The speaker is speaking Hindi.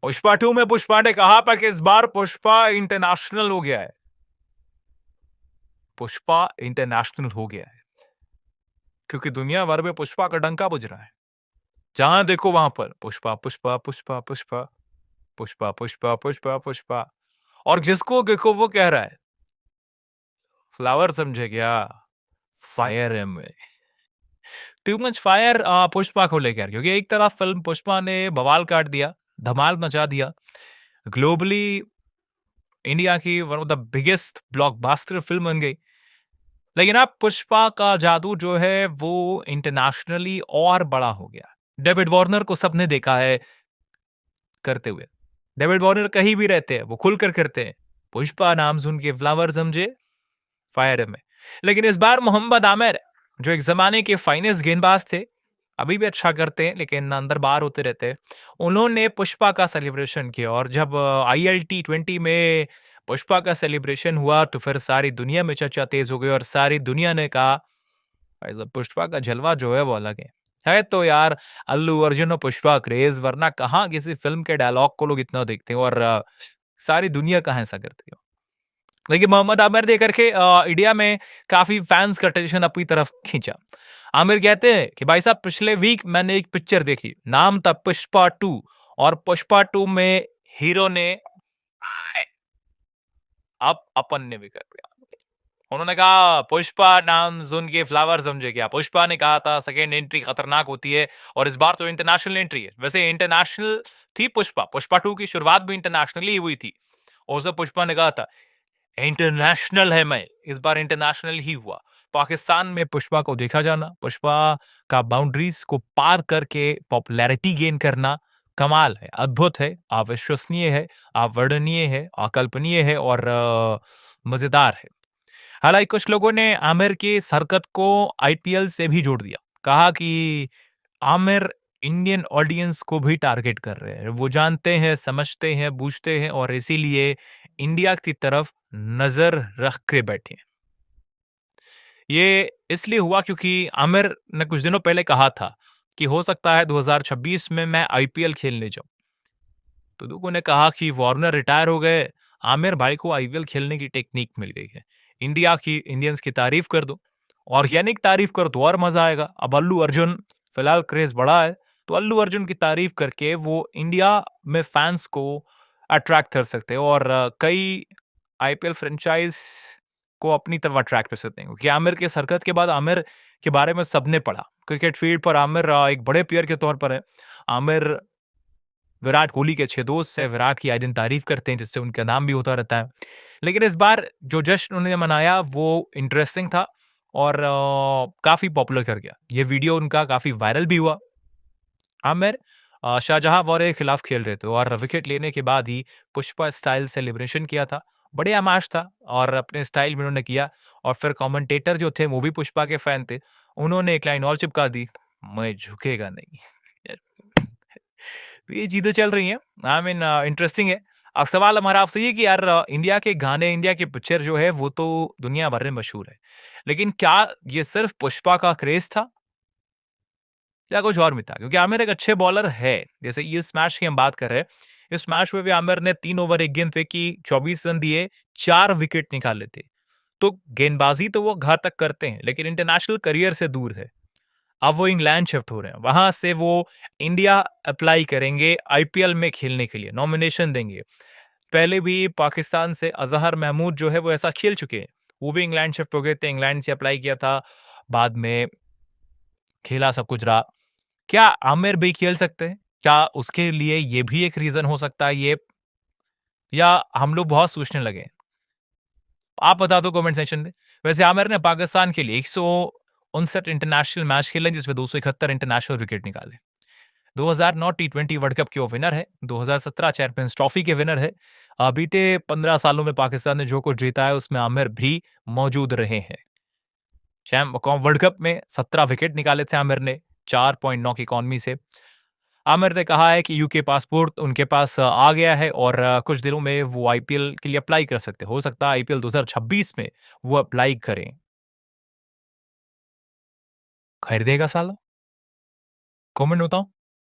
पुष्पा 2 में पुष्पा ने कहा था कि इस बार पुष्पा इंटरनेशनल हो गया है। पुष्पा इंटरनेशनल हो गया है क्योंकि दुनिया भर में पुष्पा का डंका बज रहा है। जहां देखो वहां पर पुष्पा पुष्पा पुष्पा पुष्पा पुष्पा पुष्पा पुष्पा पुष्पा। और जिसको देखो वो कह रहा है फ्लावर, समझे क्या? फायर है में टू मच फायर पुष्पा को लेकर, क्योंकि एक तरफ फिल्म पुष्पा ने बवाल काट दिया, धमाल मचा दिया ग्लोबली। इंडिया की one of the biggest blockbuster film बन गई। लेकिन अब पुष्पा का जादू जो है वो इंटरनेशनली और बड़ा हो गया। डेविड वार्नर को सबने देखा है करते हुए। डेविड वार्नर कहीं भी रहते हैं वो खुलकर करते हैं। पुष्पा नाम सुन के फ्लावर समझे फायर में। लेकिन इस बार मोहम्मद आमिर, जो एक जमाने के फाइनेस्ट गेंदबाज थे, अभी भी अच्छा करते हैं लेकिन अंदर बाहर होते रहते हैं, उन्होंने पुष्पा का सेलिब्रेशन किया। और जब ILT20 में पुष्पा का सेलिब्रेशन हुआ तो फिर सारी दुनिया में चर्चा तेज हो गई और सारी दुनिया ने कहा भाई साहब पुष्पा का जलवा जो है वो अलग है तो यार अल्लू अर्जुन और पुष्पा क्रेज, वरना कहाँ किसी फिल्म के डायलॉग को लोग इतना देखते हैं और सारी दुनिया कहाँ ऐसा करती है। लेकिन मोहम्मद आमिर दे करके इंडिया में काफी फैंस का अटेंशन अपनी तरफ खींचा। आमिर कहते हैं कि भाई साहब पिछले वीक मैंने एक पिक्चर देखी, नाम था पुष्पा 2, और पुष्पा 2 में हीरो ने अब अपन ने भी कर दिया। उन्होंने कहा पुष्पा नाम सुन के फ्लावर समझे क्या? पुष्पा ने कहा था सेकेंड एंट्री खतरनाक होती है और इस बार तो इंटरनेशनल एंट्री है। वैसे इंटरनेशनल थी पुष्पा, पुष्पा 2 की शुरुआत भी इंटरनेशनली हुई थी और उसे पुष्पा ने कहा था इंटरनेशनल है मैं, इस बार इंटरनेशनल ही हुआ। पाकिस्तान में पुष्पा को देखा जाना, पुष्पा का बाउंड्रीज को पार करके पॉपुलैरिटी गेन करना कमाल है, अद्भुत है, अविश्वसनीय है, अवर्णनीय है, अकल्पनीय है और मजेदार है। हालांकि कुछ लोगों ने आमिर की इस हरकत को IPL से भी जोड़ दिया, कहा कि आमिर इंडियन ऑडियंस को भी टारगेट कर रहे हैं, वो जानते हैं, समझते हैं, बूझते हैं और इसीलिए इंडिया की तरफ नजर रख के बैठे हैं। ये इसलिए हुआ क्योंकि आमिर ने कुछ दिनों पहले कहा था कि हो सकता है 2026 में मैं IPL खेलने जाऊं। तो लोगों ने कहा कि वार्नर रिटायर हो गए, आमिर भाई को IPL खेलने की टेक्निक मिल गई है, इंडिया की इंडियंस की तारीफ कर दो, ऑर्गेनिक तारीफ करो तो और मजा आएगा। अब अल्लू अर्जुन फिलहाल क्रेज बढ़ा है तो अल्लू अर्जुन की तारीफ करके वो इंडिया में फैंस को अट्रैक्ट कर सकते हैं और कई IPL फ्रेंचाइज को अपनी तरफ अट्रैक्ट कर सकते हैं, क्योंकि आमिर के इस हरकत के बाद आमिर के बारे में सबने पढ़ा। क्रिकेट फील्ड पर आमिर एक बड़े प्लेयर के तौर पर है। आमिर विराट कोहली के अच्छे दोस्त है, विराट की आए दिन तारीफ करते हैं जिससे उनका नाम भी होता रहता है। लेकिन इस बार जो जश्न उन्होंने मनाया वो इंटरेस्टिंग था और काफी पॉपुलर कर गया। ये वीडियो उनका काफी वायरल भी हुआ। आमिर शाहजहां वॉरे के खिलाफ खेल रहे थे और विकेट लेने के बाद ही पुष्पा स्टाइल सेलिब्रेशन किया था। बढ़िया मैच था और अपने स्टाइल में उन्होंने किया। और फिर कमेंटेटर जो थे वो भी पुष्पा के फैन थे, उन्होंने एक लाइन और चिपका दी, मैं झुकेगा नहीं। तो ये चीजें चल रही हैं। आई मीन इंटरेस्टिंग है। अब सवाल हमारा आपसे ये कि यार इंडिया के गाने, इंडिया की पिक्चर जो है वो तो दुनिया भर में मशहूर है, लेकिन क्या ये सिर्फ पुष्पा का क्रेज था या कुछ और भी था? क्योंकि आमिर एक अच्छे बॉलर है। जैसे इस मैच की हम बात कर रहे हैं, इस मैच में भी आमिर ने 3 ओवर 1 गेंद फेंकी, 24 रन दिए, 4 विकेट निकाले थे। तो गेंदबाजी तो वो घातक करते हैं लेकिन इंटरनेशनल करियर से दूर है। अब वो इंग्लैंड शिफ्ट हो रहे हैं, वहां से वो इंडिया अप्लाई करेंगे IPL में खेलने के लिए, नॉमिनेशन देंगे। पहले भी पाकिस्तान से अजहर महमूद जो है वो ऐसा खेल चुके हैं, वो भी इंग्लैंड शिफ्ट हो गए थे, इंग्लैंड से अप्लाई किया था, बाद में खेला, सब कुछ रहा। क्या आमिर भी खेल सकते हैं? क्या उसके लिए ये भी एक रीजन हो सकता है ये, या हम लोग बहुत सोचने लगे? आप बता दो कमेंट सेक्शन में। वैसे आमिर ने पाकिस्तान के लिए 159 इंटरनेशनल मैच खेले जिसमें 271 इंटरनेशनल विकेट निकाले। 2009 T20 वर्ल्ड कप के वो विनर है, 2017 चैंपियंस ट्रॉफी के विनर है। बीते 15 सालों में पाकिस्तान ने जो कुछ जीता है उसमें आमिर भी मौजूद रहे हैं। वर्ल्ड कप में 17 विकेट निकाले थे आमिर ने 4.9 की इकॉनमी से। आमिर ने कहा है कि यूके पासपोर्ट उनके पास आ गया है और कुछ दिनों में वो IPL के लिए अप्लाई कर सकते, हो सकता है IPL 2026 में वो अप्लाई करें। खरीदेगा साला? कमेंट बताओ।